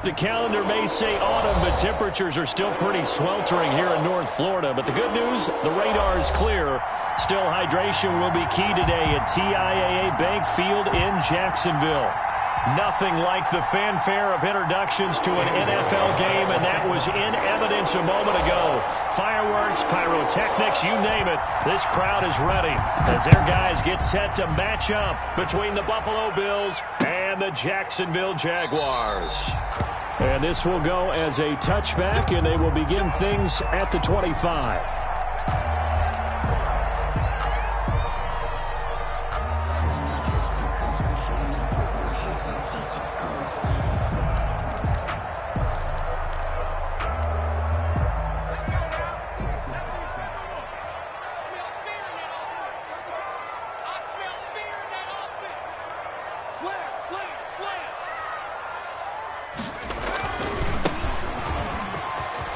The calendar may say autumn, but temperatures are still pretty sweltering here in North Florida. But the good news, the radar is clear. Still, hydration will be key today at TIAA Bank Field in Jacksonville. Nothing like the fanfare of introductions to an NFL game, and that was in evidence a moment ago. Fireworks, pyrotechnics, you name it. This crowd is ready as their guys get set to match up between the Buffalo Bills and the Jacksonville Jaguars. And this will go as a touchback, and they will begin things at the 25.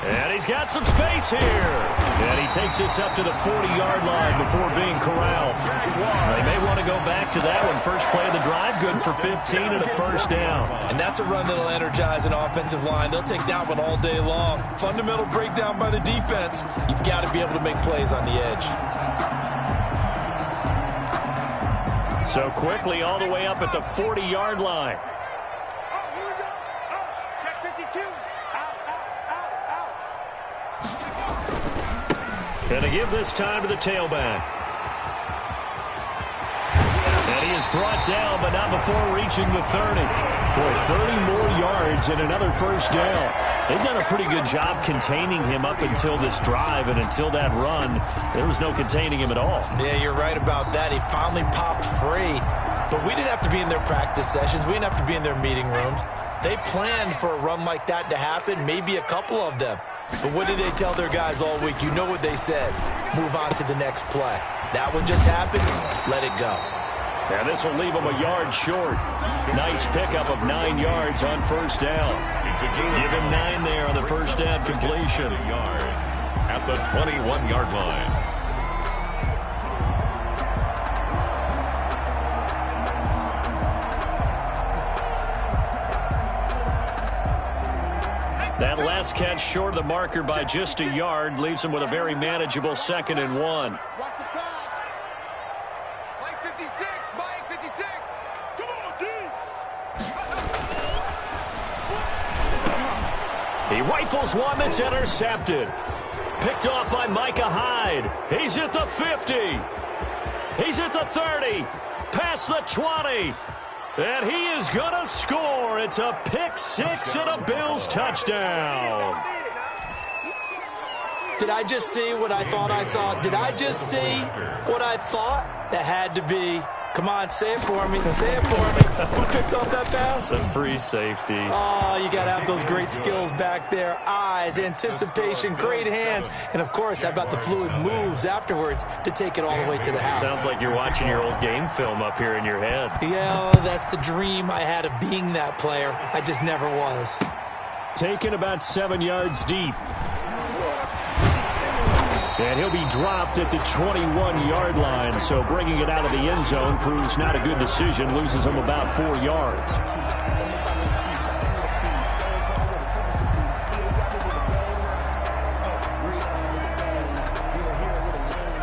And he's got some space here. And he takes this up to the 40-yard line before being corralled. They may want to go back to that one. First play of the drive, good for 15 and a first down. And that's a run that'll energize an offensive line. They'll take that one all day long. Fundamental breakdown by the defense. You've got to be able to make plays on the edge. So quickly all the way up at the 40-yard line. And to give this time to the tailback. And he is brought down, but not before reaching the 30. Boy, 30 more yards and another first down. They've done a pretty good job containing him up until this drive, and until that run, there was no containing him at all. Yeah, you're right about that. He finally popped free. But we didn't have to be in their practice sessions. We didn't have to be in their meeting rooms. They planned for a run like that to happen, maybe a couple of them. But what did they tell their guys all week? You know what they said. Move on to the next play. That one just happened. Let it go. And this will leave him a yard short. Nice pickup of 9 yards on first down. Give him 9 there on the first down completion. At the 21-yard line. That last catch short of the marker by just a yard leaves him with a very manageable 2nd and 1. Watch the pass. Mike 56. Mike 56. Come on, D. He rifles one that's intercepted. Picked off by Micah Hyde. He's at the 50. He's at the 30. Past the 20. And he is going to score. It's a pick-6 and a Bills touchdown. Did I just see what I thought I saw? Did I just see what I thought? That had to be. Come on, say it for me. Say it for me. Who picked off that pass? A free safety. Oh, you got to have those great skills back there. Eyes, anticipation, great hands. And, of course, how about the fluid moves afterwards to take it all the way to the house? Sounds like you're watching your old game film up here in your head. Yeah, that's the dream I had of being that player. I just never was. Taken about 7 yards deep. And he'll be dropped at the 21-yard line, so bringing it out of the end zone proves not a good decision, loses him about 4 yards.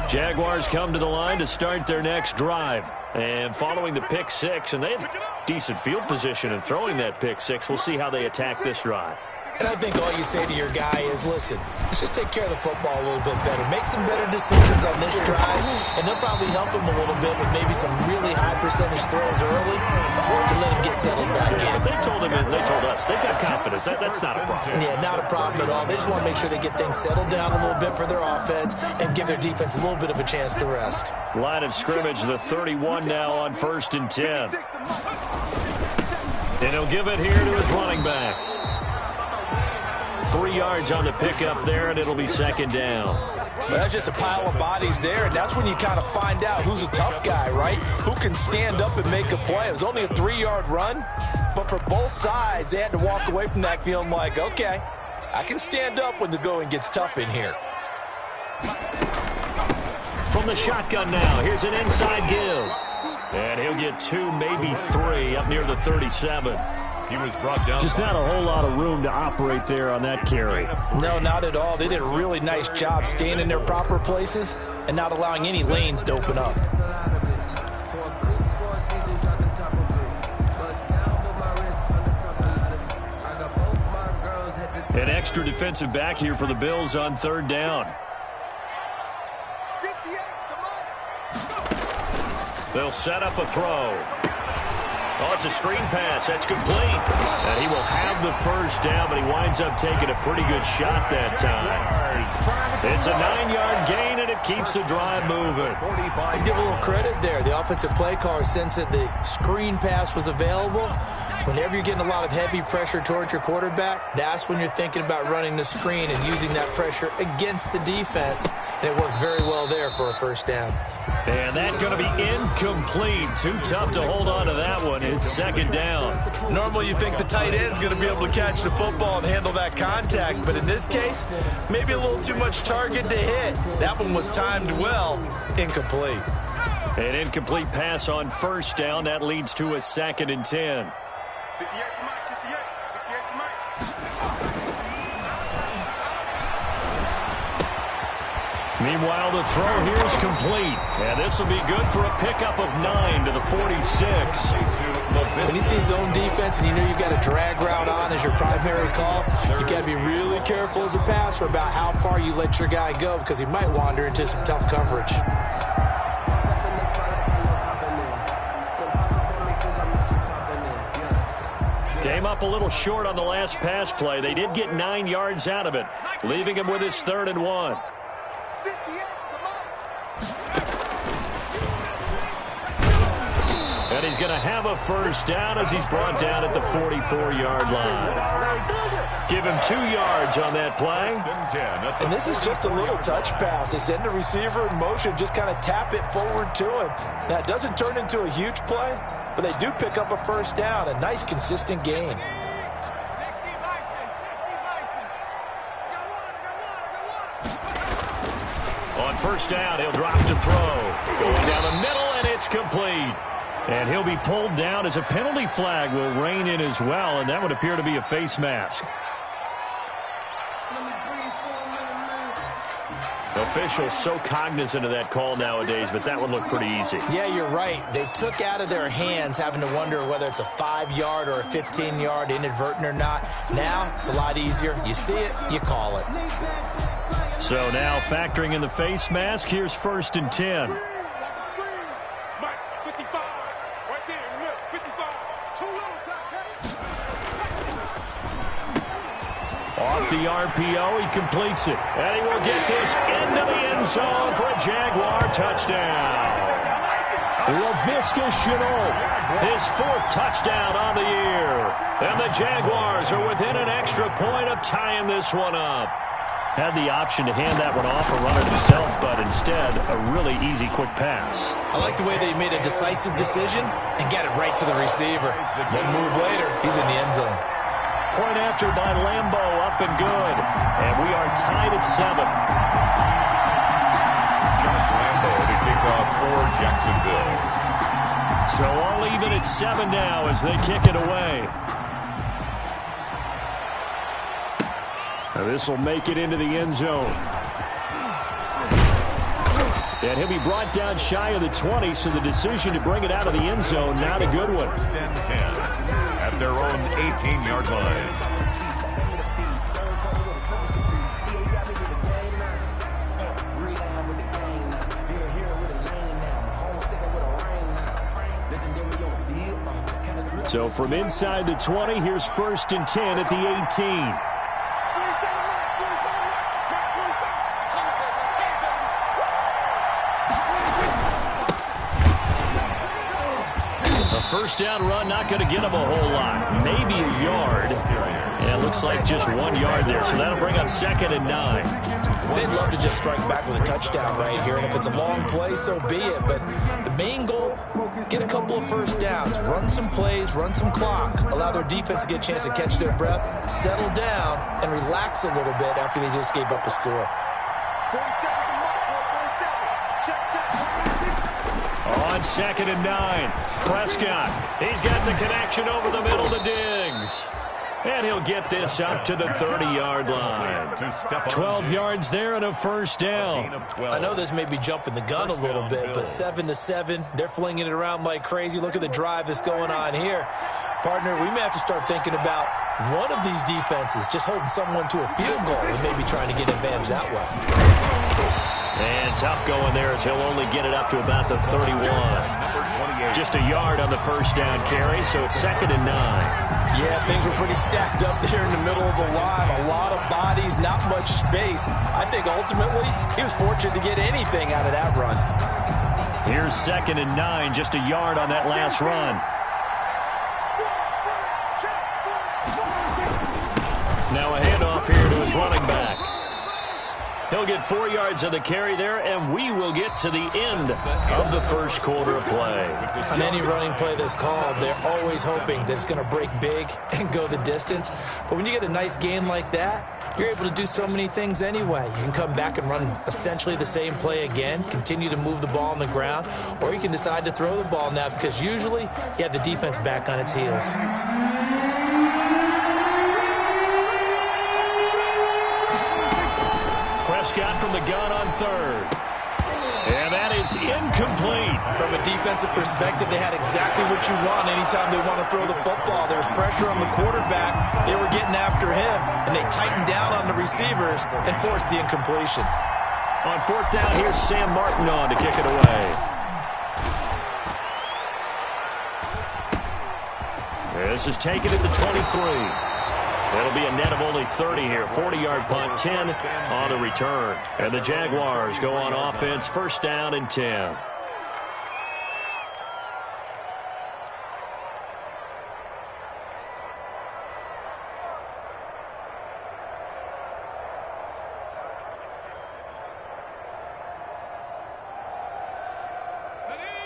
Jaguars come to the line to start their next drive. And following the pick-6, and they have decent field position in throwing that pick-6. We'll see how they attack this drive. And I think all you say to your guy is, listen, let's just take care of the football a little bit better. Make some better decisions on this drive, and they'll probably help him a little bit with maybe some really high percentage throws early to let him get settled back in. They told him, and they told us, they've got confidence. That's not a problem. Yeah, not a problem at all. They just want to make sure they get things settled down a little bit for their offense and give their defense a little bit of a chance to rest. Line of scrimmage, the 31 now on 1st and 10. And he'll give it here to his running back. 3 yards on the pickup there, and it'll be 2nd down. Well, that's just a pile of bodies there, and that's when you kind of find out who's a tough guy, right? Who can stand up and make a play. It was only a 3-yard run, but for both sides, they had to walk away from that feeling like, okay, I can stand up when the going gets tough in here. From the shotgun now, here's an inside give. And he'll get 2, maybe 3, up near the 37. He was brought down. Just not a whole lot of room to operate there on that carry. No, not at all. They did a really nice job staying in their proper places and not allowing any lanes to open up. An extra defensive back here for the Bills on third down. They'll set up a throw. Oh, it's a screen pass. That's complete. And he will have the first down, but he winds up taking a pretty good shot that time. It's a 9-yard gain, and it keeps the drive moving. Let's give a little credit there. The offensive play caller sensed that the screen pass was available. Whenever you're getting a lot of heavy pressure towards your quarterback, that's when you're thinking about running the screen and using that pressure against the defense. And it worked very well there for a first down. And that's going to be incomplete. Too tough to hold on to that one. It's second down. Normally you think the tight end's going to be able to catch the football and handle that contact. But in this case, maybe a little too much target to hit. That one was timed well. Incomplete. An incomplete pass on first down. That leads to a 2nd and 10. 58 to Mike, 58 to Mike. Meanwhile, the throw here is complete. And this will be good for a pickup of 9 to the 46. When you see zone defense and you know you've got a drag route on as your primary call, you've got to be really careful as a passer about how far you let your guy go because he might wander into some tough coverage. Came up a little short on the last pass play. They did get 9 yards out of it, leaving him with his 3rd and 1. And he's going to have a first down as he's brought down at the 44-yard line. Give him 2 yards on that play. And this is just a little touch pass. They send the receiver in motion, just kind of tap it forward to him. Now, it doesn't turn into a huge play, but they do pick up a first down, a nice, consistent gain. On first down, he'll drop to throw. Going down the middle, and it's complete. And he'll be pulled down as a penalty flag will rein in as well, and that would appear to be a face mask. Officials so cognizant of that call nowadays, but that one looked pretty easy. Yeah, you're right. They took out of their hands having to wonder whether it's a 5-yard or a 15-yard inadvertent or not. Now, it's a lot easier. You see it, you call it. So now factoring in the face mask, here's 1st and 10. Off the RPO, he completes it. And he will get this into the end zone for a Jaguar touchdown. Laviska Shenault, his 4th touchdown on the year. And the Jaguars are within an extra point of tying this one up. Had the option to hand that one off or run it himself, but instead, a really easy, quick pass. I like the way they made a decisive decision and got it right to the receiver. One move later, he's in the end zone. Point after by Lambo, up and good. And we are tied at 7. Josh Lambo to kick off for Jacksonville. So all even at 7 now as they kick it away. Now this will make it into the end zone. And he'll be brought down shy of the 20, so the decision to bring it out of the end zone, not a good one. 10 at their own 18-yard line. So from inside the 20, here's 1st and 10 at the 18. First down run, not going to get him a whole lot. Maybe a yard. And it looks like just 1 yard there. So that'll bring up 2nd and 9. They'd love to just strike back with a touchdown right here. And if it's a long play, so be it. But the main goal, get a couple of first downs. Run some plays, run some clock. Allow their defense to get a chance to catch their breath, settle down, and relax a little bit after they just gave up a score. On on 2nd and 9. Prescott, he's got the connection over the middle to Diggs. And he'll get this up to the 30-yard line. 12 yards there and a first down. I know this may be jumping the gun a little bit, but 7-7, they're flinging it around like crazy. Look at the drive that's going on here. Partner, we may have to start thinking about one of these defenses just holding someone to a field goal and maybe trying to get advantage that way. And tough going there as he'll only get it up to about the 31. Just a yard on the first down carry, so it's 2nd and 9. Yeah, things were pretty stacked up there in the middle of the line. A lot of bodies, not much space. I think ultimately he was fortunate to get anything out of that run. Here's 2nd and 9, just a yard on that last run. Now a handoff here to his running back. He'll get 4 yards on the carry there, and we will get to the end of the first quarter of play. On any running play that's called, they're always hoping that it's going to break big and go the distance. But when you get a nice gain like that, you're able to do so many things anyway. You can come back and run essentially the same play again, continue to move the ball on the ground, or you can decide to throw the ball now because usually you have the defense back on its heels. Prescott from the gun on 3rd. And that is incomplete. From a defensive perspective, they had exactly what you want anytime they want to throw the football. There was pressure on the quarterback. They were getting after him, and they tightened down on the receivers and forced the incompletion. On 4th down, here's Sam Martin on to kick it away. This is taken at the 23. It'll be a net of only 30 here. 40-yard punt, 10 on the return. And the Jaguars go on offense, 1st down and 10.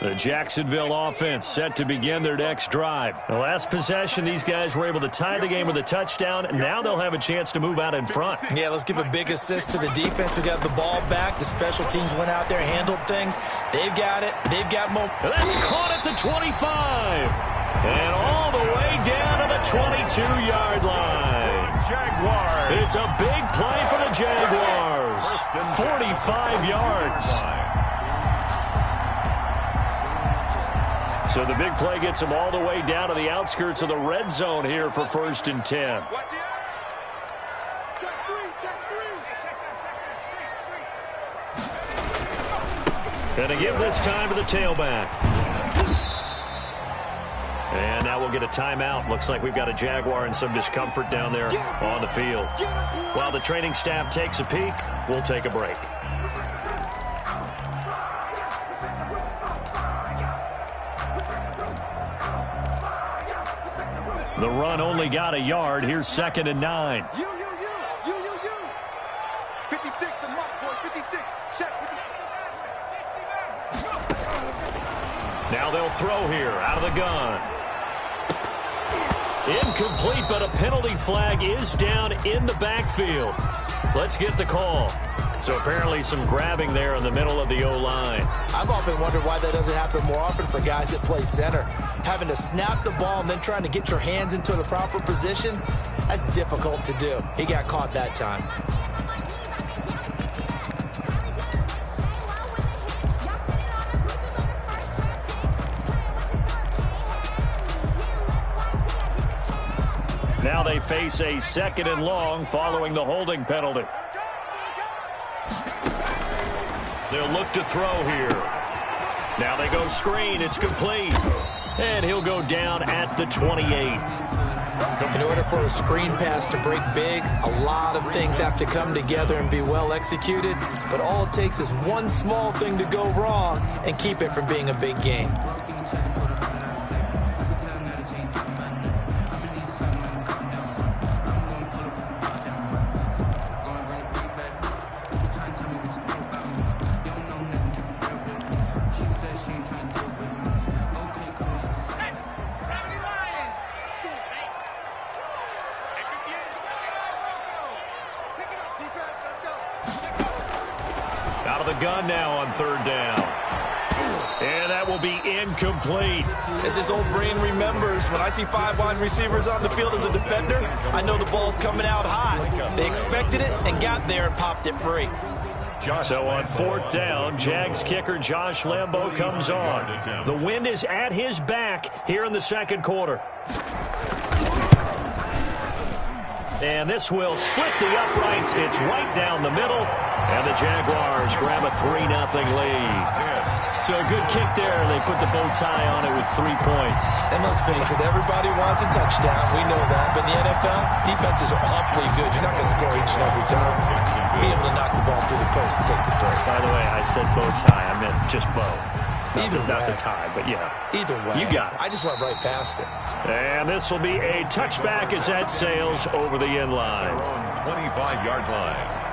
The Jacksonville offense set to begin their next drive. The last possession, these guys were able to tie the game with a touchdown, and now they'll have a chance to move out in front. Yeah, let's give a big assist to the defense who got the ball back. The special teams went out there, handled things. They've got it. They've got momentum. That's caught at the 25. And all the way down to the 22-yard line. Jaguars. It's a big play for the Jaguars. 45 yards. So the big play gets them all the way down to the outskirts of the red zone here for 1st and 10. And to give this time to the tailback. And now we'll get a timeout. Looks like we've got a Jaguar in some discomfort down there on the field. While the training staff takes a peek, we'll take a break. The run only got a yard. Here's 2nd and 9. 56, the mark, boys, 56. Check. Now they'll throw here out of the gun. Incomplete, but a penalty flag is down in the backfield. Let's get the call. So apparently some grabbing there in the middle of the O-line. I've often wondered why that doesn't happen more often for guys that play center. Having to snap the ball and then trying to get your hands into the proper position, that's difficult to do. He got caught that time. Now they face a 2nd and long following the holding penalty. They'll look to throw here. Now they go screen. It's complete. And he'll go down at the 28. In order for a screen pass to break big, a lot of things have to come together and be well executed. But all it takes is one small thing to go wrong and keep it from being a big game. Out of the gun now on 3rd down. And that will be incomplete. As his old brain remembers, when I see 5 wide receivers on the field as a defender, I know the ball's coming out high. They expected it and got there and popped it free. So on 4th down, Jags kicker Josh Lambo comes on. The wind is at his back here in the second quarter. And this will split the uprights. It's right down the middle. And the Jaguars grab a 3-0 lead. So a good kick there. They put the bow tie on it with 3 points. And let's face it, everybody wants a touchdown. We know that. But in the NFL, defenses are awfully good. You're not going to score each and every time. Be able to knock the ball through the post and take the 3. By the way, I said bow tie. I meant just bow. Not the tie, but yeah. Either way. You got it. I just went right past it. And this will be a touchback as that sails over the end line. 25-yard line.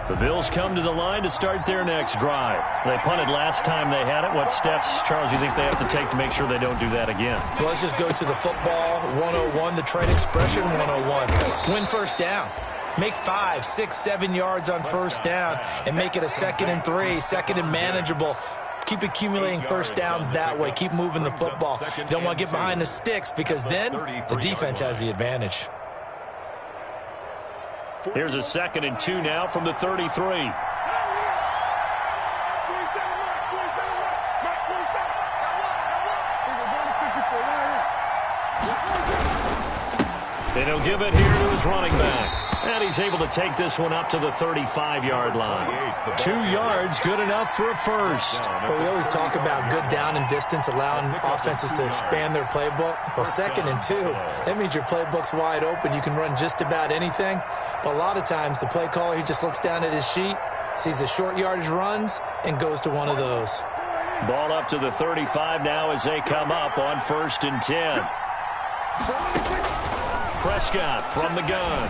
The Bills come to the line to start their next drive. They punted last time they had it. What steps, Charles, you think they have to take to make sure they don't do that again? Well, let's just go to the football 101, the trade expression 101. Win first down. Make 5, 6, 7 yards on first down and make it a 2nd and 3, 2nd and manageable. Keep accumulating first downs that way. Keep moving the football. You don't want to get behind the sticks because then the defense has the advantage. Here's a 2nd and 2 now from the 33. And he'll give it here to his running back. And he's able to take this one up to the 35-yard line. 2 yards, good enough for a first. But we always talk about good down and distance, allowing offenses to expand their playbook. Well, 2nd and 2, that means your playbook's wide open. You can run just about anything. But a lot of times, the play caller, he just looks down at his sheet, sees the short yardage runs, and goes to one of those. Ball up to the 35 now as they come up on 1st and 10. Prescott from the gun.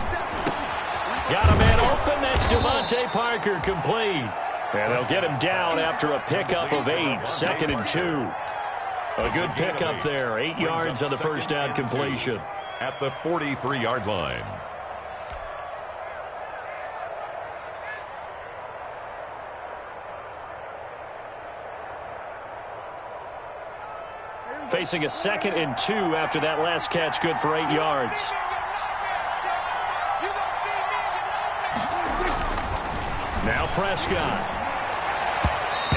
Got a man open. That's Devontae Parker complete. And they'll get him down after a pickup of 8. 2nd and 2. A good pickup there. 8 yards on the first down completion. At the 43-yard line. Facing a 2nd and 2 after that last catch, good for 8 yards. Now Prescott.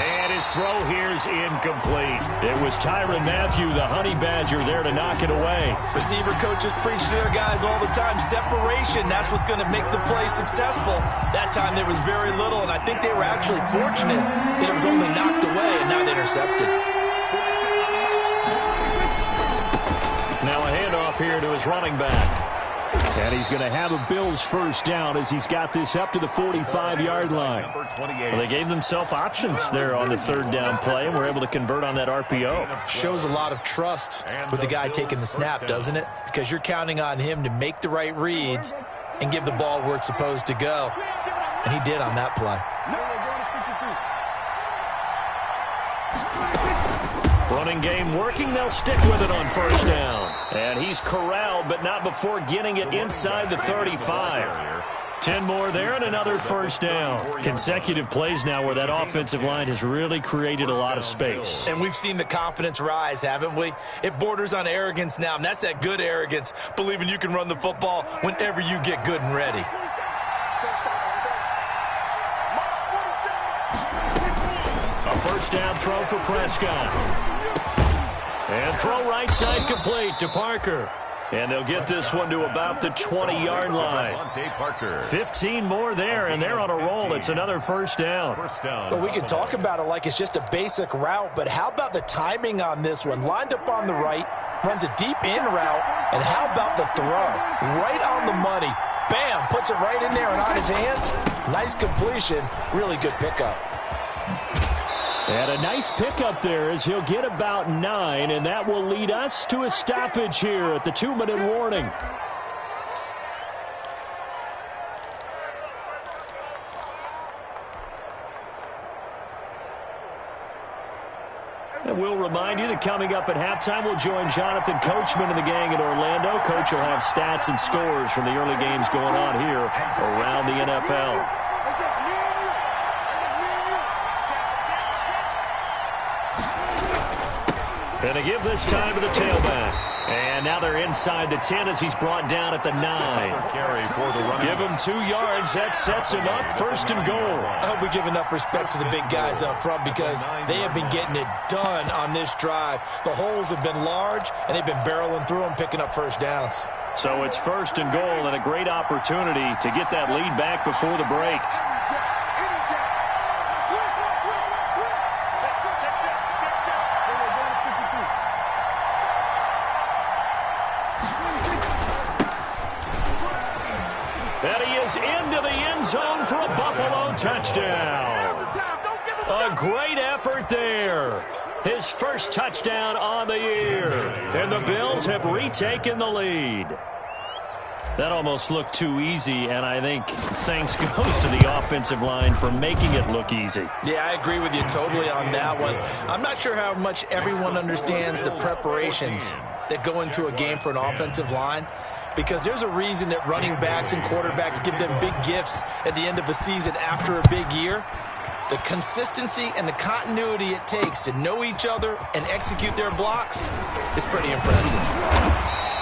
And his throw here's incomplete. It was Tyrann Mathieu, the honey badger, there to knock it away. Receiver coaches preach to their guys all the time. Separation, that's what's going to make the play successful. That time there was very little, and I think they were actually fortunate that it was only knocked away and not intercepted. Now a handoff here to his running back. And he's going to have a Bills first down as he's got this up to the 45-yard line. Well, they gave themselves options there on the 3rd down play and were able to convert on that RPO. Shows a lot of trust with the guy taking the snap, doesn't it? Because you're counting on him to make the right reads and give the ball where it's supposed to go. And he did on that play. Running game working. They'll stick with it on first down. And he's corralled, but not before getting it inside the 35. 10 more there and another first down. Consecutive plays now where that offensive line has really created a lot of space. And we've seen the confidence rise, haven't we? It borders on arrogance now, and that's that good arrogance, believing you can run the football whenever you get good and ready. A first down throw for Prescott. And throw right side complete to Parker. And they'll get this one to about the 20-yard line. 15 more there, and they're on a roll. It's another first down. Well, we can talk about it like it's just a basic route, but how about the timing on this one? Lined up on the right, runs a deep in route, and how about the throw? Right on the money. Bam, puts it right in there and on his hands. Nice completion. Really good pickup. And a nice pickup there as he'll get about 9, and that will lead us to a stoppage here at the 2-minute warning. And we'll remind you that coming up at halftime, we'll join Jonathan Coachman and the gang in Orlando. Coach will have stats and scores from the early games going on here around the NFL. And they give this time to the tailback. And now they're inside the 10 as he's brought down at the 9. Give him 2 yards. That sets him up. First and goal. I hope we give enough respect to the big guys up front because they have been getting it done on this drive. The holes have been large, and they've been barreling through them, picking up first downs. So it's first and goal and a great opportunity to get that lead back before the break. Into the end zone for a Buffalo touchdown. A great effort there. His first touchdown on the year. And the Bills have retaken the lead. That almost looked too easy, and I think thanks goes to the offensive line for making it look easy. Yeah, I agree with you totally on that one. I'm not sure how much everyone understands the preparations that go into a game for an offensive line, because there's a reason that running backs and quarterbacks give them big gifts at the end of the season after a big year. The consistency and the continuity it takes to know each other and execute their blocks is pretty impressive.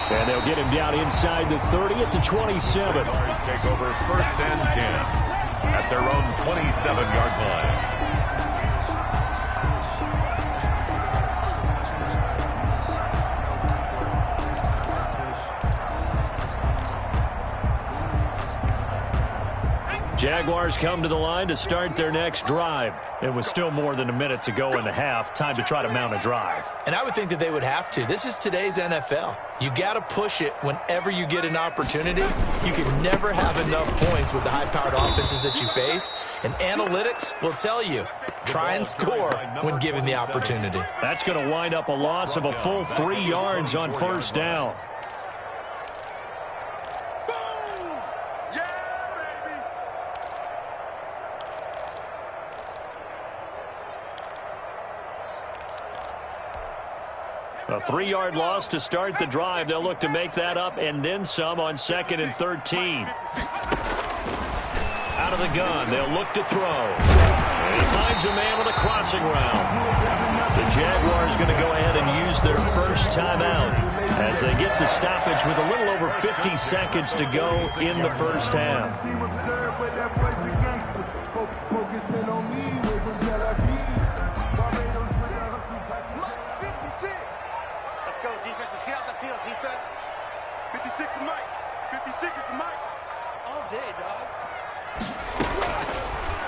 And they'll get him down inside the 30 at the 27. Take over first and 10 at their own 27-yard line. Jaguars come to the line to start their next drive. It was still more than a minute to go in the half. Time to try to mount a drive. And I would think that they would have to. This is today's NFL. You got to push it whenever you get an opportunity. You can never have enough points with the high-powered offenses that you face. And analytics will tell you, try and score when given the opportunity. That's going to wind up a loss of a full 3 yards on first down. A 3-yard loss to start the drive. They'll look to make that up and then some on 2nd and 13. Out of the gun, they'll look to throw. And he finds a man on the crossing route. The Jaguars going to go ahead and use their first timeout as they get the stoppage with a little over 50 seconds to go in the first half. Go, defense. Let's get out the field, defense. 56 is Mike. 56 is the Mike. All day, dog.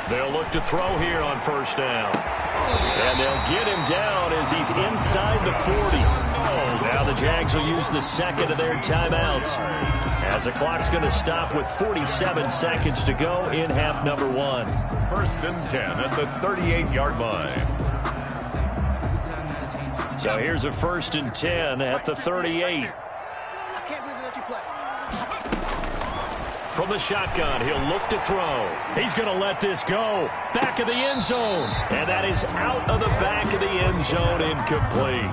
They'll look to throw here on first down. And they'll get him down as he's inside the 40. Now the Jags will use the second of their timeouts as the clock's going to stop with 47 seconds to go in half number 1. First and 10 at the 38-yard line. So here's a first and 10 at the 38. I can't believe they let you play. From the shotgun, he'll look to throw. He's going to let this go. Back of the end zone. And that is out of the back of the end zone, incomplete.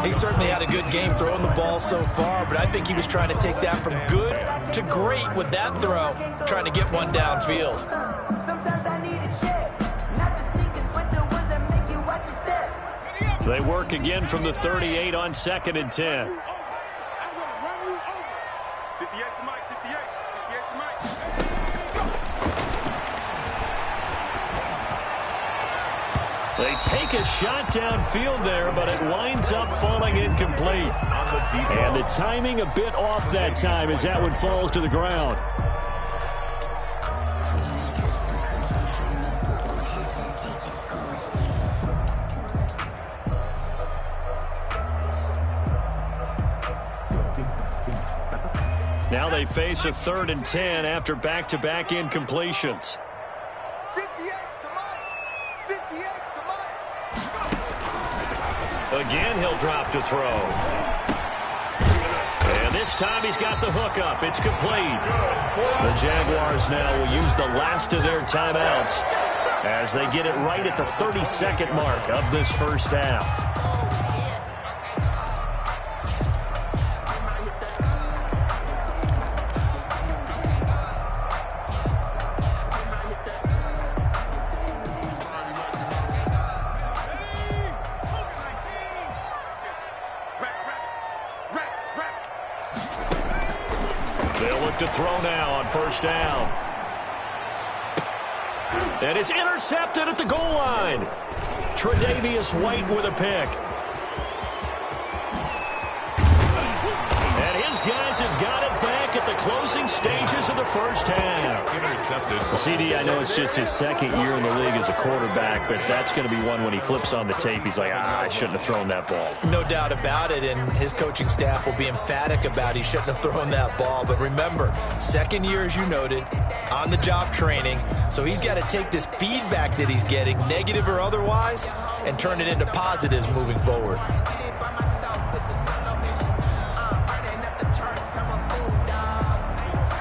He certainly had a good game throwing the ball so far, but I think he was trying to take that from good to great with that throw, trying to get one downfield. Sometimes I need a check, not the sneakers, but the ones that make you watch your step. They work again from the 38 on 2nd and 10. I'm going to run you over. 58 to Mike. 58. 58 to Mike. They take a shot downfield there, but it winds up falling incomplete. And the timing a bit off that time as that one falls to the ground. Now they face a 3rd and 10 after back-to-back incompletions. 58 to Mike. 58 to Mike. Again, he'll drop to throw. And this time he's got the hook up. It's complete. The Jaguars now will use the last of their timeouts as they get it right at the 32nd mark of this first half. look to throw now on first down. And it's intercepted at the goal line. Tre'Davious White with a pick. And his guys have got it back at the closing stages of the first half. Intercepted. CD, I know it's just his second year in the league as a quarterback, but that's going to be one when he flips on the tape. He's like, I shouldn't have thrown that ball. No doubt about it, and his coaching staff will be emphatic about he shouldn't have thrown that ball. But remember, second year, as you noted, on-the-job training, so he's got to take this feedback that he's getting, negative or otherwise, and turn it into positives moving forward.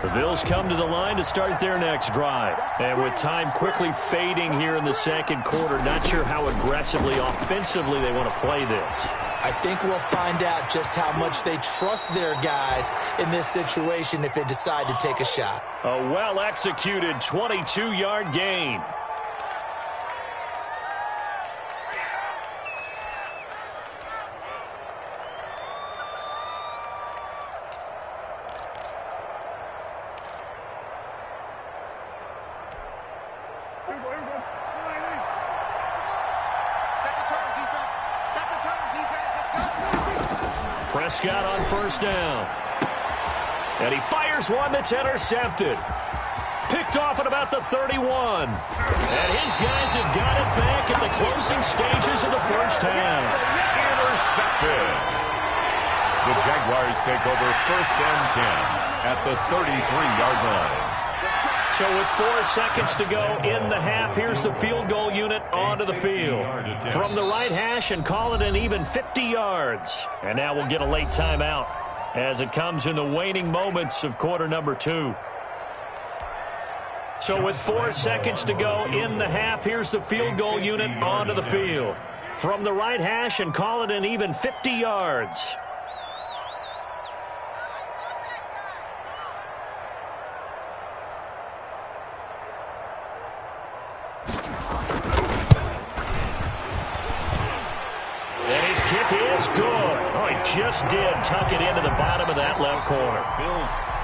The Bills come to the line to start their next drive. And with time quickly fading here in the second quarter, not sure how aggressively, offensively they want to play this. I think we'll find out just how much they trust their guys in this situation if they decide to take a shot. A well-executed 22-yard gain. Prescott on first down. And he fires one that's intercepted. Picked off at about the 31. And his guys have got it back at the closing stages of the first half. Intercepted. The Jaguars take over first and 10 at the 33-yard line. So with 4 seconds to go in the half, here's the field goal unit onto the field. From the right hash and call it an even 50 yards. And now we'll get a late timeout as it comes in the waning moments of quarter number 2. So with 4 seconds to go in the half, here's the field goal unit onto the field. From the right hash and call it an even 50 yards. Just did tuck it into the bottom of that left corner.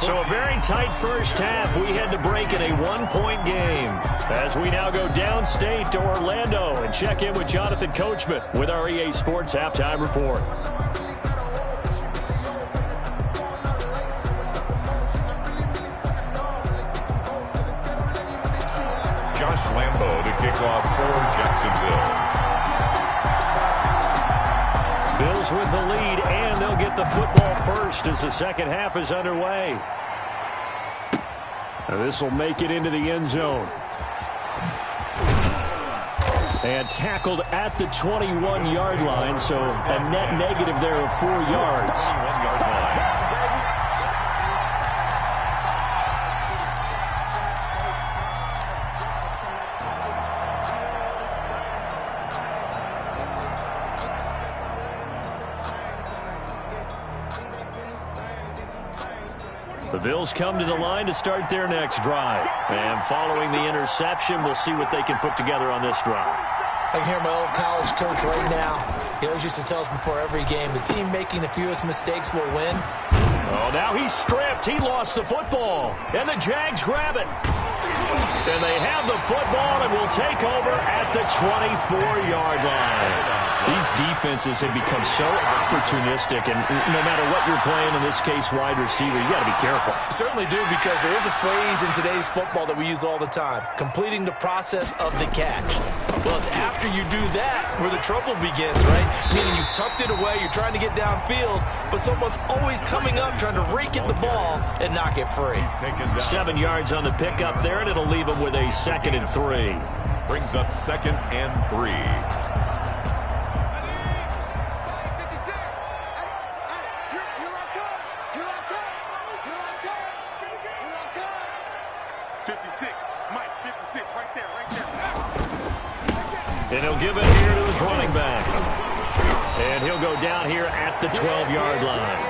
So a very tight first half. We had to break in a 1-point game as we now go downstate to Orlando and check in with Jonathan Coachman with our EA Sports Halftime Report. Josh Lambo to kick off for Jacksonville. Bills with the lead, and they'll get the football first as the second half is underway. This will make it into the end zone. And tackled at the 21-yard line, so a net negative there of 4 yards. 21-yard line. The Bills come to the line to start their next drive. And following the interception, we'll see what they can put together on this drive. I can hear my old college coach right now. He always used to tell us before every game, the team making the fewest mistakes will win. Oh, now he's stripped. He lost the football. And the Jags grab it. And they have the football and will take over at the 24-yard line. These defenses have become so opportunistic, and no matter what you're playing, in this case, wide receiver, you got to be careful. Certainly do, because there is a phrase in today's football that we use all the time, completing the process of the catch. Well, it's after you do that where the trouble begins, right? Meaning you've tucked it away, you're trying to get downfield, but someone's always coming up trying to rake at the ball and knock it free. 7 yards on the pickup there, and it'll leave him with a 2nd and 3. Brings up 2nd and 3. And he'll give it here to his running back. And he'll go down here at the 12-yard line.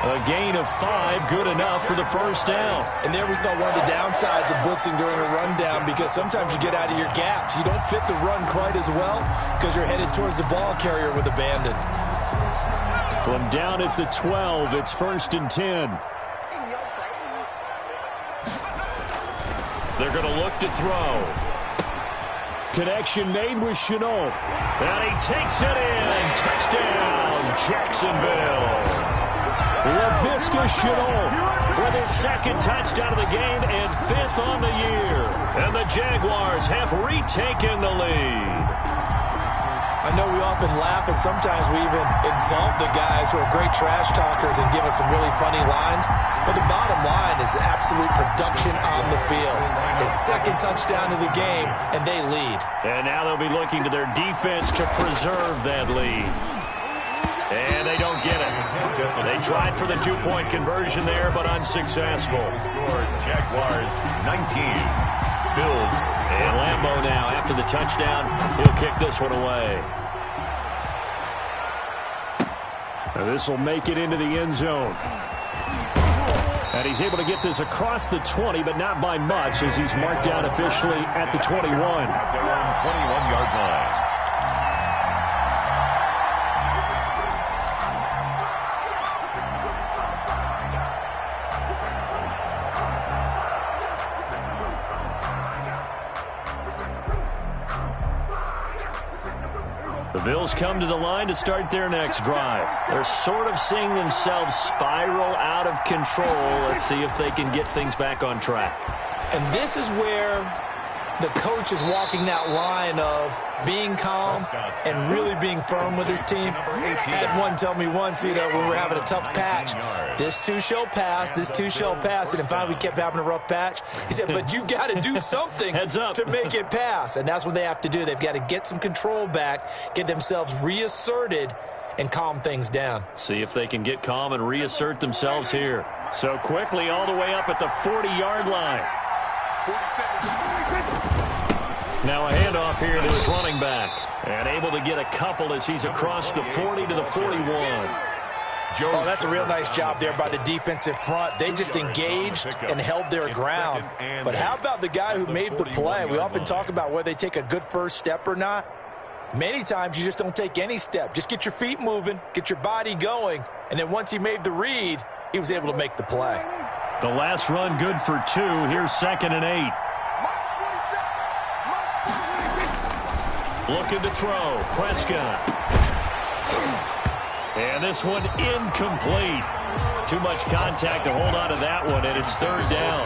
A gain of 5, good enough for the first down. And there we saw one of the downsides of blitzing during a rundown, because sometimes you get out of your gaps. You don't fit the run quite as well because you're headed towards the ball carrier with abandon. From down at the 12, it's 1st and 10. They're going to look to throw. Connection made with Chenault. And he takes it in. Touchdown, Jacksonville. LaVisca Chenault with his second touchdown of the game and 5th on the year. And the Jaguars have retaken the lead. I know we often laugh and sometimes we even exalt the guys who are great trash talkers and give us some really funny lines. But the bottom line is absolute production on the field. His second touchdown of the game, and they lead. And now they'll be looking to their defense to preserve that lead. And they don't get it. They tried for the 2-point conversion there, but unsuccessful. Scored Jaguars 19. Bills. And Lambeau now, after the touchdown, he'll kick this one away. This will make it into the end zone. And he's able to get this across the 20, but not by much, as he's marked down officially at the 21. At their own 21-yard line. The Bills come to the line to start their next drive. They're sort of seeing themselves spiral out of control. Let's see if they can get things back on track. And this is where the coach is walking that line of being calm and really being firm with his team. I had one tell me once, when we were having a tough patch, this too shall pass, this too shall pass. And finally we kept having a rough patch. He said, but you got to do something to make it pass. And that's what they have to do. They've got to get some control back, get themselves reasserted, and calm things down. See if they can get calm and reassert themselves here. So quickly all the way up at the 40-yard line. Now a handoff here to his running back. And able to get a couple as he's across the 40 to the 41. Oh, that's a real nice job there by the defensive front. They just engaged and held their ground. But how about the guy who made the play? We often talk about whether they take a good first step or not. Many times you just don't take any step. Just get your feet moving, get your body going, and then once he made the read, he was able to make the play. The last run good for 2. Here's 2nd and 8. Looking to throw. Prescott. And this one incomplete. Too much contact to hold on to that one, and it's 3rd down.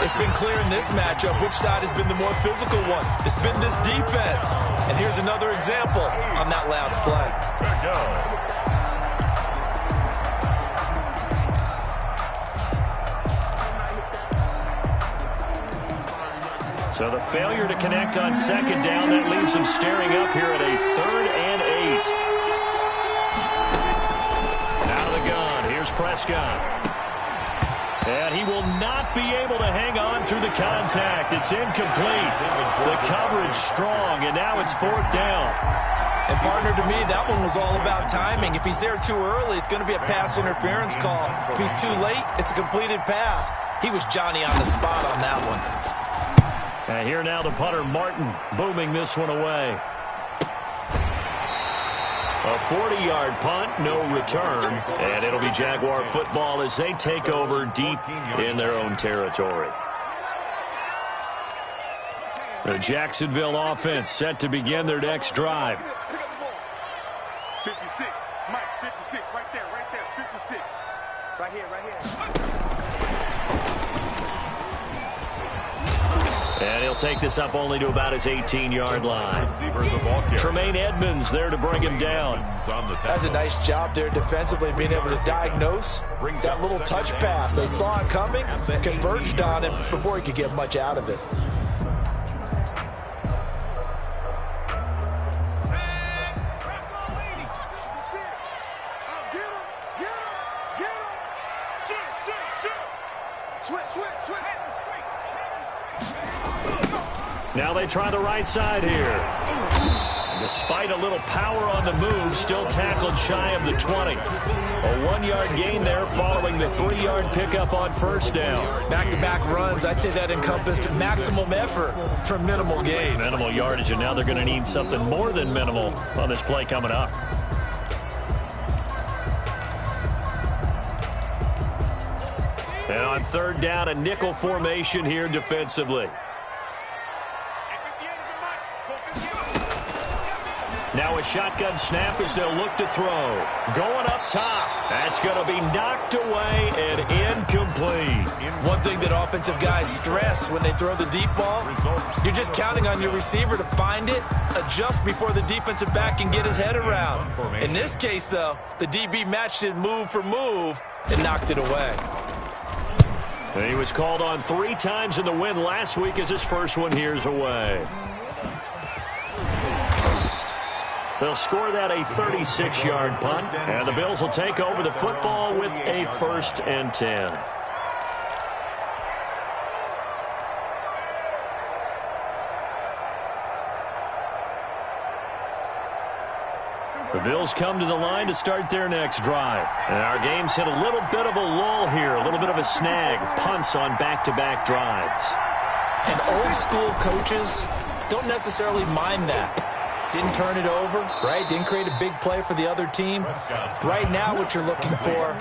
It's been clear in this matchup which side has been the more physical one. It's been this defense. And here's another example on that last play. So the failure to connect on 2nd down, that leaves them staring up here at a 3rd and 8. Out of the gun, here's Prescott. And he will not be able to hang on through the contact. It's incomplete. The coverage strong, and now it's 4th down. And partner, to me, that one was all about timing. If he's there too early, it's going to be a pass interference call. If he's too late, it's a completed pass. He was Johnny on the spot on that one. And here now the punter, Martin, booming this one away. A 40-yard punt, no return. And it'll be Jaguar football as they take over deep in their own territory. The Jacksonville offense set to begin their next drive. 56, Mike, 56, right there, 56. Right here. And he'll take this up only to about his 18-yard line. Tremaine Edmonds there to bring him down. That's a nice job there defensively, being able to diagnose that little touch pass. They saw it coming, converged on him before he could get much out of it. Now they try the right side here. Despite a little power on the move, still tackled shy of the 20. A 1-yard gain there following the 3-yard pickup on 1st down. Back-to-back runs, I'd say that encompassed maximum effort for minimal gain. Minimal yardage, and now they're going to need something more than minimal on this play coming up. And on third down, a nickel formation here defensively. Now a shotgun snap as they'll look to throw. Going up top. That's going to be knocked away and incomplete. One thing that offensive guys stress when they throw the deep ball, you're just counting on your receiver to find it, adjust before the defensive back can get his head around. In this case, though, the DB matched it move for move and knocked it away. He was called on 3 times in the win last week as his first one here's away. They'll score that a 36-yard punt, and the Bills will take over the football with a 1st and 10. The Bills come to the line to start their next drive. And our game's hit a little bit of a lull here, a little bit of a snag. Punts on back-to-back drives. And old-school coaches don't necessarily mind that. Didn't turn it over, right? Didn't create a big play for the other team. Right now what you're looking for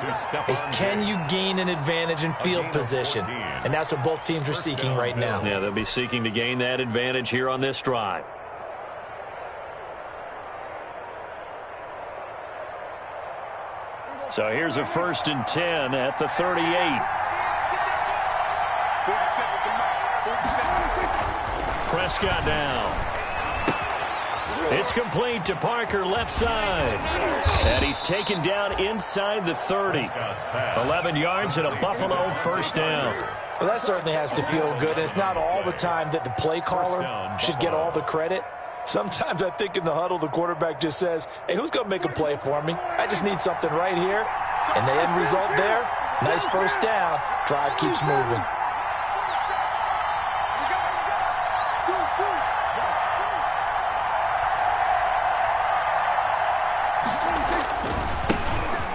is can you gain an advantage in field position? And that's what both teams are seeking right now. Yeah, they'll be seeking to gain that advantage here on this drive. So here's a 1st and 10 at the 38. 47 Prescott down. It's complete to Parker, left side. And he's taken down inside the 30. 11 yards and a Buffalo 1st down. Well, that certainly has to feel good. And it's not all the time that the play caller should get all the credit. Sometimes I think in the huddle, the quarterback just says, hey, who's going to make a play for me? I just need something right here. And the end result there, nice 1st down. Drive keeps moving.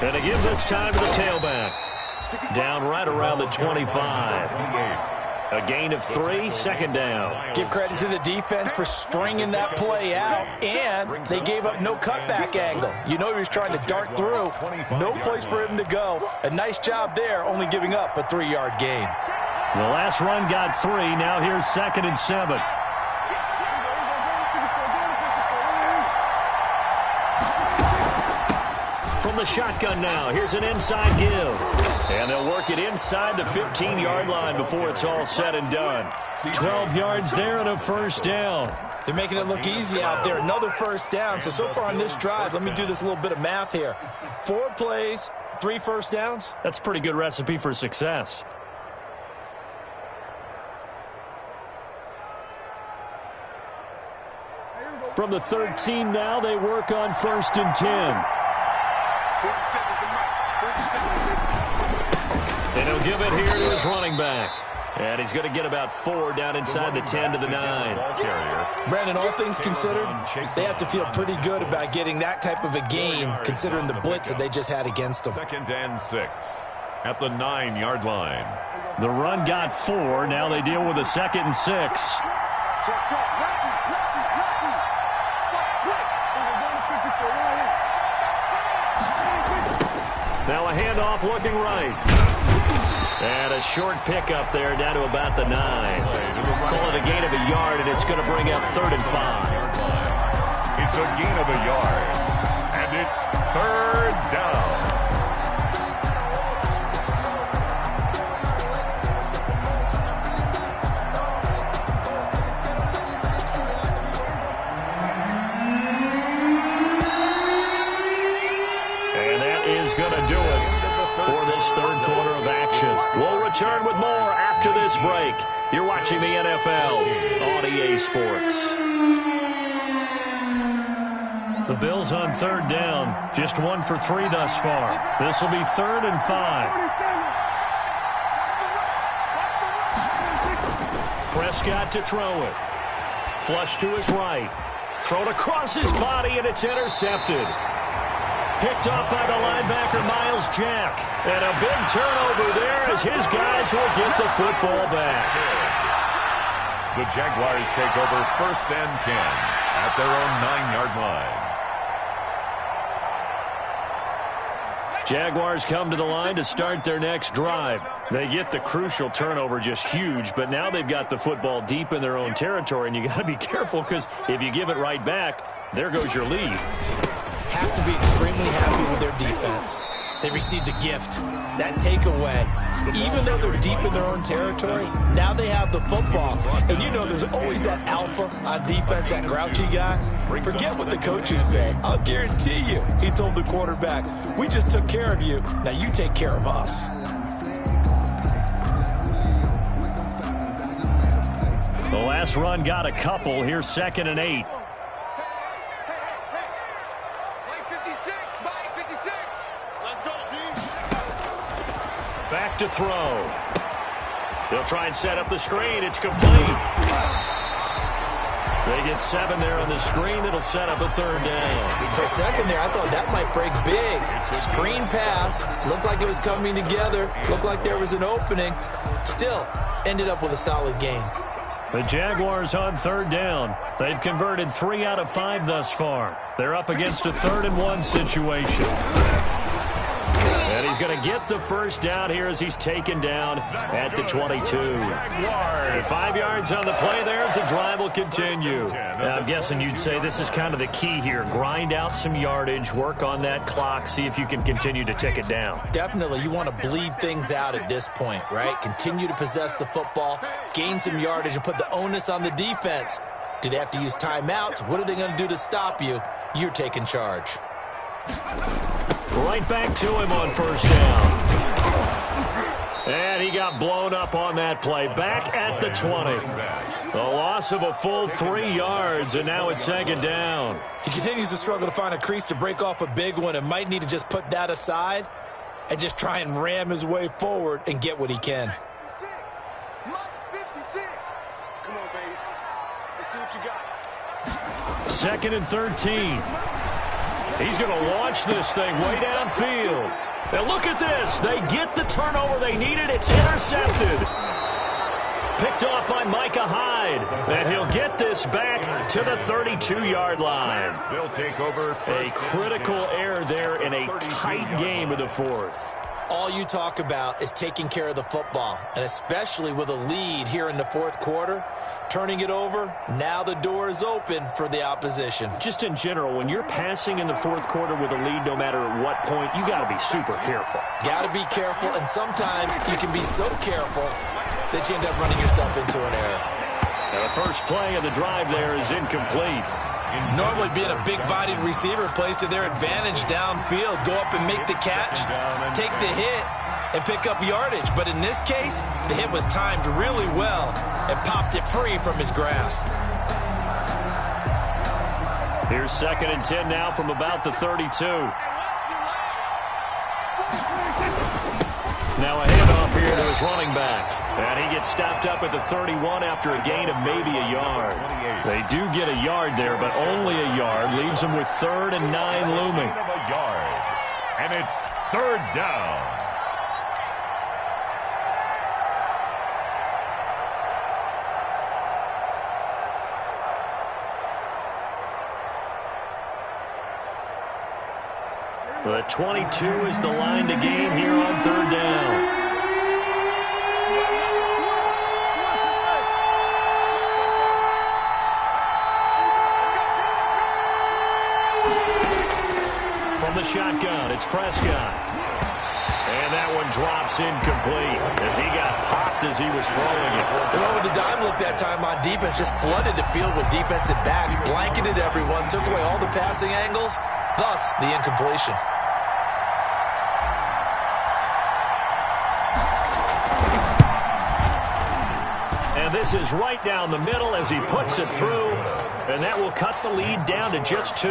And to give this time to the tailback. Down right around the 25. A gain of 3, 2nd down. Give credit to the defense for stringing that play out, and they gave up no cutback angle. You know he was trying to dart through. No place for him to go. A nice job there, only giving up a 3-yard gain. The last run got 3. Now here's 2nd and 7. From the shotgun now, here's an inside give. And they'll work it inside the 15-yard line before it's all said and done. 12 yards there and a 1st down. They're making it look easy out there. Another 1st down. So far on this drive, let me do this little bit of math here. 4 plays, 3 1st downs. That's a pretty good recipe for success. From the 13 now, they work on 1st and 10. And he'll give it here to his running back. And he's going to get about 4 down inside the 10 to the 9. Brandon, all things considered, they have to feel pretty good about getting that type of a gain, considering the blitz that they just had against them. 2nd and 6 at the 9-yard line. The run got 4. Now they deal with a 2nd and 6. Now a handoff looking right. And a short pickup there down to about the 9. Call it a gain of a yard, and it's going to bring up 3rd and 5. It's a gain of a yard, and it's 3rd down. We'll return with more after this break. You're watching the NFL on EA Sports. The Bills on 3rd down. Just 1 for 3 thus far. This will be 3rd and 5. Prescott to throw it. Flush to his right. Thrown across his body, and it's intercepted. Picked off by the linebacker, Miles Jack. And a big turnover there as his guys will get the football back. The Jaguars take over 1st and 10 at their own 9-yard line. Jaguars come to the line to start their next drive. They get the crucial turnover, just huge, but now they've got the football deep in their own territory, and you got to be careful because if you give it right back, there goes your lead. Have to be extremely happy with their defense. They received a gift, that takeaway. Even though they're deep in their own territory, now they have the football. And you know there's always that alpha on defense, that grouchy guy. Forget what the coaches say. I'll guarantee you, he told the quarterback, we just took care of you. Now you take care of us. The last run got a couple. Here's 2nd and 8. Back to throw. They'll try and set up the screen. It's complete. They get 7 there on the screen. It'll set up a 3rd down. For a second there, I thought that might break big. Screen pass. Looked like it was coming together. Looked like there was an opening. Still, ended up with a solid game. The Jaguars on 3rd down. They've converted 3 out of 5 thus far. They're up against a 3rd and 1 situation. And he's going to get the first down here as he's taken down at the 22. 5 yards on the play there as the drive will continue. Now, I'm guessing you'd say this is kind of the key here. Grind out some yardage, work on that clock, see if you can continue to tick it down. Definitely. You want to bleed things out at this point, right? Continue to possess the football, gain some yardage, and put the onus on the defense. Do they have to use timeouts? What are they going to do to stop you? You're taking charge. Right back to him on 1st down. And he got blown up on that play. Back at the 20. A loss of a full 3 yards, and now it's 2nd down. He continues to struggle to find a crease to break off a big one and might need to just put that aside and just try and ram his way forward and get what he can. 56. Come on, baby. Let's see what you got. 2nd and 13. He's going to launch this thing way downfield. Now look at this. They get the turnover they needed. It's intercepted. Picked off by Micah Hyde. And he'll get this back to the 32-yard line. They'll take over. A critical error there in a tight game of the 4th. All you talk about is taking care of the football, and especially with a lead here in the 4th quarter, turning it over, now the door is open for the opposition. Just in general, when you're passing in the 4th quarter with a lead, no matter at what point, you got to be super careful. Got to be careful, and sometimes you can be so careful that you end up running yourself into an error. Now the first play of the drive there is incomplete. Normally being a big-bodied receiver plays to their advantage downfield. Go up and make the catch, take the hit, and pick up yardage. But in this case, the hit was timed really well and popped it free from his grasp. Here's 2nd and 10 now from about the 32. Now a handoff here to his running back. And he gets stopped up at the 31 after a gain of maybe a yard. They do get a yard there, but only a yard. Leaves them with 3rd and 9 looming. And it's 3rd down. The 22 is the line to gain here on 3rd down. From the shotgun, it's Prescott. And that one drops incomplete as he got popped as he was throwing it. With the dime look that time on defense, just flooded the field with defensive backs, blanketed everyone, took away all the passing angles, thus the incompletion. And this is right down the middle as he puts it through, and that will cut the lead down to just 2.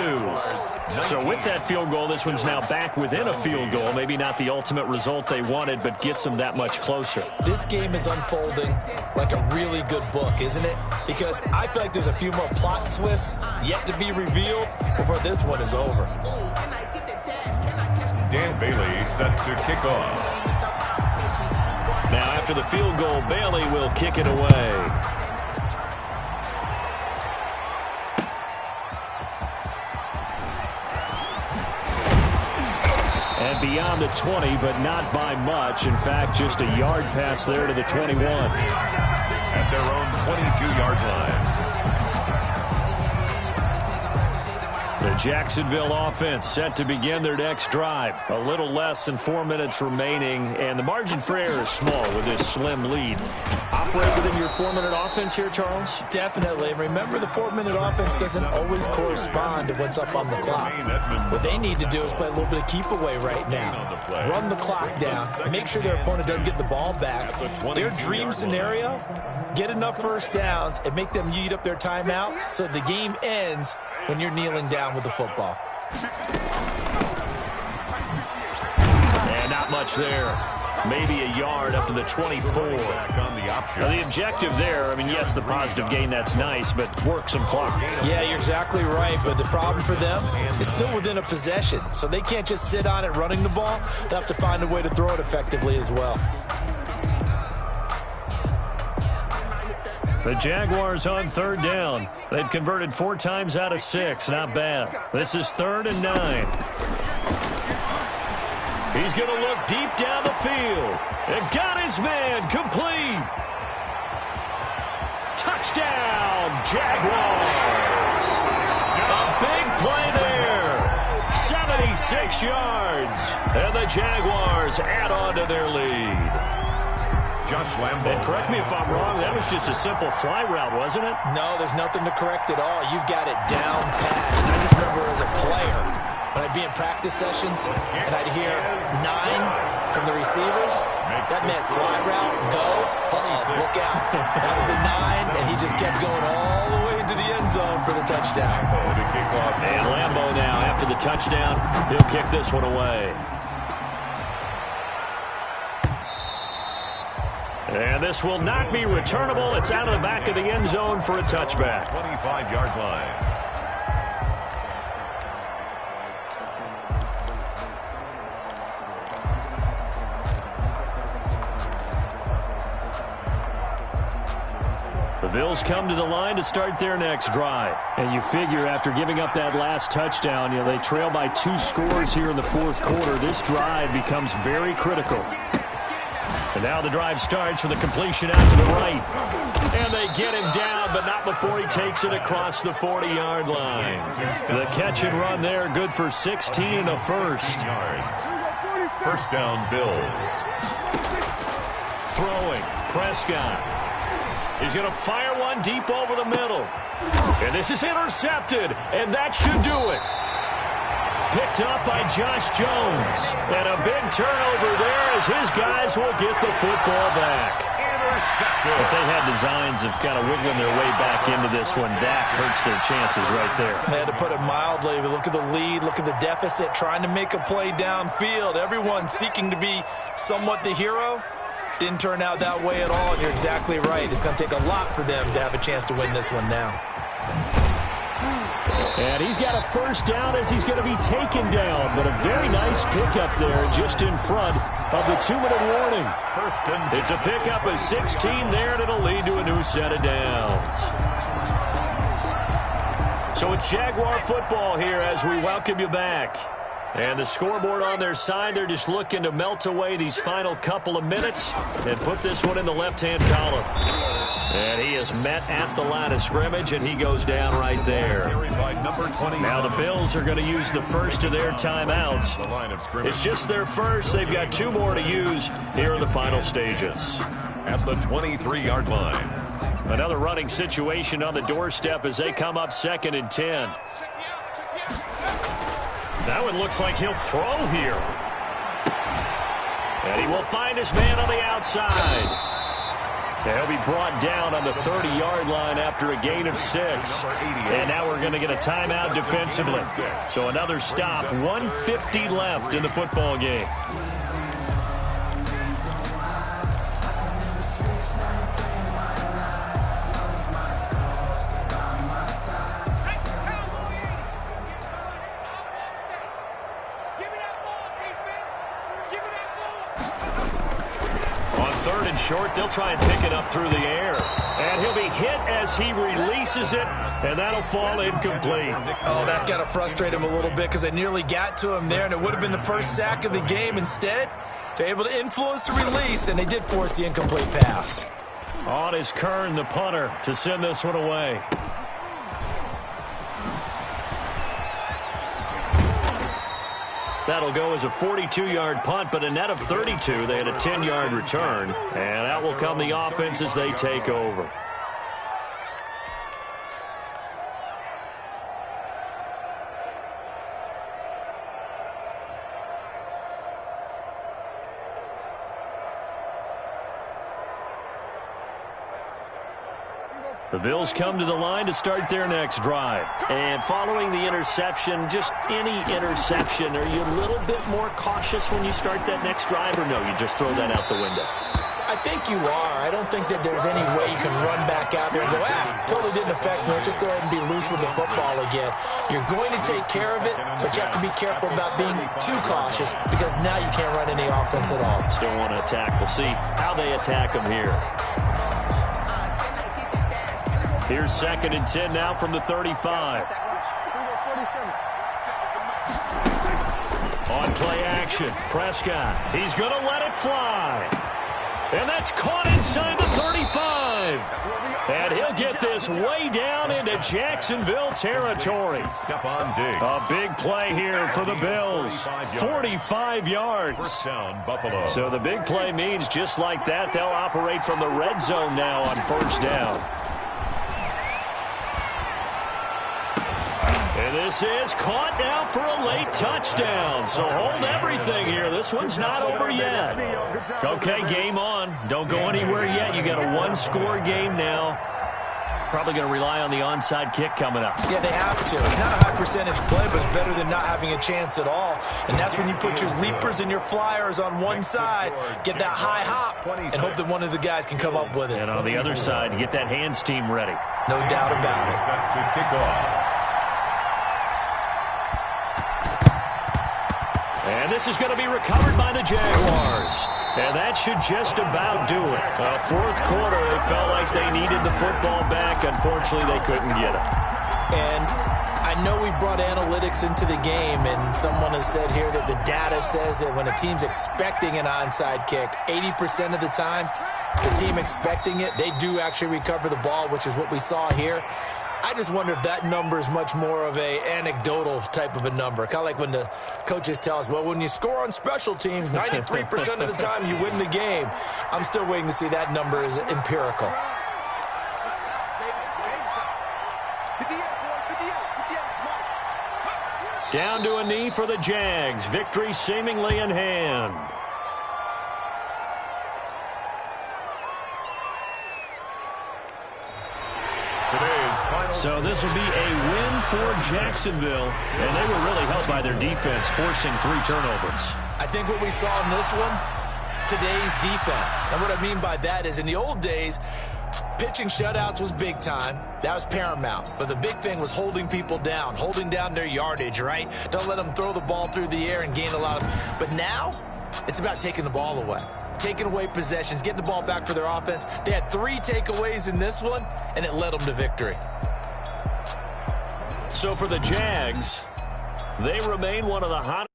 So with that field goal, this one's now back within a field goal. Maybe not the ultimate result they wanted, but gets them that much closer. This game is unfolding like a really good book, isn't it? Because I feel like there's a few more plot twists yet to be revealed before this one is over. Dan Bailey set to kick off. Now after the field goal, Bailey will kick it away. And beyond the 20, but not by much. In fact, just a yard pass there to the 21. At their own 22-yard line. The Jacksonville offense set to begin their next drive. A little less than 4 minutes remaining, and the margin for error is small with this slim lead. Operate within your 4-minute offense here, Charles? Definitely. Remember, the 4-minute offense doesn't always correspond to what's up on the clock. What they need to do is play a little bit of keep away right now. Run the clock down. Make sure their opponent doesn't get the ball back. Their dream scenario, get enough first downs and make them eat up their timeouts so the game ends when you're kneeling down with the football. And not much there. Maybe a yard up to the 24. Now, the objective there, I mean, yes, the positive gain, that's nice, but work some clock. Yeah, you're exactly right, but the problem for them is still within a possession, so they can't just sit on it running the ball. They'll have to find a way to throw it effectively as well. The Jaguars on 3rd down. They've converted 4 times out of 6. Not bad. This is 3rd and 9. He's going to look deep down the field. And got his man complete. Touchdown, Jaguars. A big play there. 76 yards. And the Jaguars add on to their lead. Josh Lambo. And correct me if I'm wrong, that was just a simple fly route, wasn't it? No, there's nothing to correct at all. You've got it down pat. I just remember as a player, when I'd be in practice sessions and I'd hear 9 from the receivers, that meant fly route, go, look out. That was the 9, and he just kept going all the way into the end zone for the touchdown. And Lambo now, after the touchdown, he'll kick this one away. And this will not be returnable. It's out of the back of the end zone for a touchback. 25-yard line. The Bills come to the line to start their next drive. And you figure after giving up that last touchdown, they trail by 2 scores here in the 4th quarter. This drive becomes very critical. And now the drive starts with a completion out to the right. And they get him down, but not before he takes it across the 40-yard line. The catch and run there, good for 16 and a first. First down, Bills. Throwing, Prescott. He's going to fire one deep over the middle. And this is intercepted, and that should do it. Picked up by Josh Jones. And a big turnover there as his guys will get the football back. If they had designs of kind of wiggling their way back into this one, that hurts their chances right there. I had to put it mildly. Look at the lead. Look at the deficit. Trying to make a play downfield. Everyone seeking to be somewhat the hero. Didn't turn out that way at all. And you're exactly right. It's going to take a lot for them to have a chance to win this one now. And he's got a first down as he's going to be taken down. But a very nice pickup there just in front of the 2-minute warning. It's a pickup of 16 there, and it'll lead to a new set of downs. So it's Jaguar football here as we welcome you back. And the scoreboard on their side, they're just looking to melt away these final couple of minutes and put this one in the left-hand column. And he is met at the line of scrimmage, and he goes down right there. Now the Bills are going to use the first of their timeouts. It's just their first. They've got 2 more to use here in the final stages. At the 23-yard line. Another running situation on the doorstep as they come up 2nd and 10. That one looks like he'll throw here. And he will find his man on the outside. And he'll be brought down on the 30-yard line after a gain of 6. And now we're going to get a timeout defensively. So another stop. 1:50 left in the football game. Short, they'll try and pick it up through the air. And he'll be hit as he releases it, and that'll fall incomplete. Oh, that's got to frustrate him a little bit because they nearly got to him there, and it would have been the first sack of the game. Instead, they're able to influence the release, and they did force the incomplete pass. On is Kern, the punter, to send this one away. That'll go as a 42-yard punt, but a net of 32. They had a 10-yard return, and out will come the offense as they take over. The Bills come to the line to start their next drive. And following the interception, just any interception, are you a little bit more cautious when you start that next drive, or no, you just throw that out the window? I think you are. I don't think that there's any way you can run back out there and go, totally didn't affect me. Let's just go ahead and be loose with the football again. You're going to take care of it, but you have to be careful about being too cautious because now you can't run any offense at all. Still want to attack. We'll see how they attack them here. Here's 2nd and 10 now from the 35. On play action, Prescott. He's going to let it fly. And that's caught inside the 35. And he'll get this way down into Jacksonville territory. A big play here for the Bills. 45 yards. So the big play means just like that, they'll operate from the red zone now on 1st down. And this is caught now for a late touchdown. So hold everything here. This one's not over yet. Okay, game on. Don't go anywhere yet. You got a one-score game now. Probably going to rely on the onside kick coming up. Yeah, they have to. It's not a high percentage play, but it's better than not having a chance at all. And that's when you put your leapers and your flyers on one side, get that high hop, and hope that one of the guys can come up with it. And on the other side, get that hands team ready. No doubt about it. Set to kick off. And this is going to be recovered by the Jaguars. And that should just about do it. 4th quarter, they felt like they needed the football back. Unfortunately, they couldn't get it. And I know we brought analytics into the game, and someone has said here that the data says that when a team's expecting an onside kick, 80% of the time, the team expecting it, they do actually recover the ball, which is what we saw here. I just wonder if that number is much more of a anecdotal type of a number. Kind of like when the coaches tell us, well, when you score on special teams, 93% of the time you win the game. I'm still waiting to see that number is empirical. Down to a knee for the Jags. Victory seemingly in hand. So this will be a win for Jacksonville, and they were really helped by their defense, forcing 3 turnovers. I think what we saw in this one, today's defense. And what I mean by that is in the old days, pitching shutouts was big time. That was paramount. But the big thing was holding people down, holding down their yardage, right? Don't let them throw the ball through the air and gain a lot of... But now, it's about taking the ball away. Taking away possessions, getting the ball back for their offense. They had 3 takeaways in this one, and it led them to victory. So for the Jags, they remain one of the hottest.